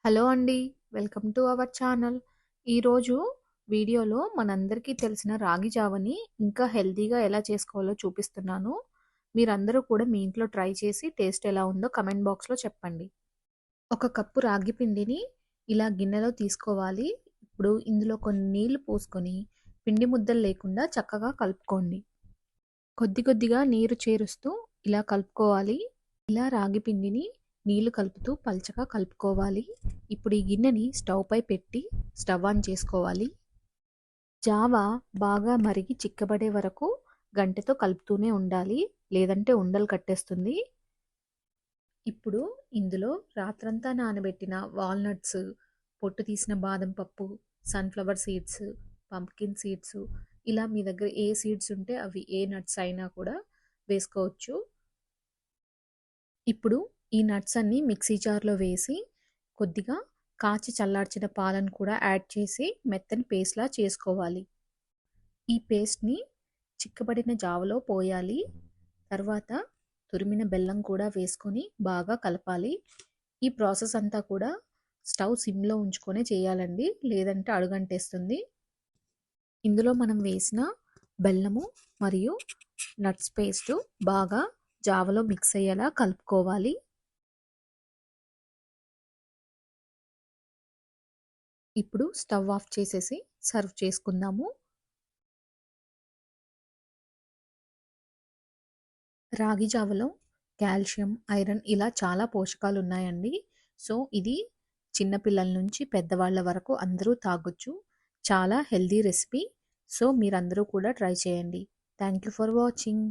Hello అండి. Welcome to our channel. ఈరోజు వీడియోలో మనందరికీ తెలిసిన రాగి జావని ఇంకా హెల్తీగా ఎలా చేసుకోవాలో చూపిస్తున్నాను. మీరందరూ కూడా మీ ఇంట్లో ట్రై చేసి టేస్ట్ ఎలా ఉందో కామెంట్ బాక్స్‌లో చెప్పండి. ఒక కప్పు రాగి పిండిని ఇలా గిన్నెలో తీసుకోవాలి. ఇప్పుడు ఇందులో కొన్ని నీళ్లు పోసుకొని పిండి ముద్దలు లేకుండా చక్కగా కలుపుకోండి. కొద్ది కొద్దిగా నీరు చేరుస్తూ ఇలా కలుపుకోవాలి. ఇలా రాగి పిండిని నీళ్లు కలుపుతూ పల్చగా కలుపుకోవాలి. ఇప్పుడు ఈ గిన్నెని స్టవ్ పై పెట్టి స్టవ్ ఆన్ చేసుకోవాలి. జావ బాగా మరిగి చిక్కబడే వరకు గంటెతో కలుపుతూనే ఉండాలి, లేదంటే ఉండలు కట్టేస్తుంది. ఇప్పుడు ఇందులో రాత్రంతా నానబెట్టిన వాల్నట్స్, పొట్టు తీసిన బాదం పప్పు, సన్‌ఫ్లవర్ సీడ్స్, పంప్కిన్ సీడ్స్, ఇలా మీ దగ్గర ఏ సీడ్స్ ఉంటే అవి ఏ నట్స్ అయినా కూడా వేసుకోవచ్చు. ఇప్పుడు ఈ నట్స్ అన్నీ మిక్సీ జార్‌లో వేసి కొద్దిగా కాచి చల్లార్చిన పాలను కూడా యాడ్ చేసి మెత్తని పేస్ట్‌లా చేసుకోవాలి. ఈ పేస్ట్‌ని చిక్కబడిన జావలో పోయాలి. తర్వాత తురిమిన బెల్లం కూడా వేసుకొని బాగా కలపాలి. ఈ ప్రాసెస్ అంతా కూడా స్టవ్ సిమ్‌లో ఉంచుకొనే చేయాలండి, లేదంటే అడుగంటేస్తుంది. ఇందులో మనం వేసిన బెల్లము మరియు నట్స్ పేస్టు బాగా జావలో మిక్స్ అయ్యేలా కలుపుకోవాలి. ఇప్పుడు స్టవ్ ఆఫ్ చేసేసి సర్వ్ చేసుకుందాము. రాగి జావలో కాల్షియం, ఐరన్ ఇలా చాలా పోషకాలు ఉన్నాయండి. సో, ఇది చిన్న పిల్లల నుంచి పెద్దవాళ్ళ వరకు అందరూ తాగొచ్చు. చాలా హెల్తీ రెసిపీ. సో, మీరందరూ కూడా ట్రై చేయండి. Thank you for watching.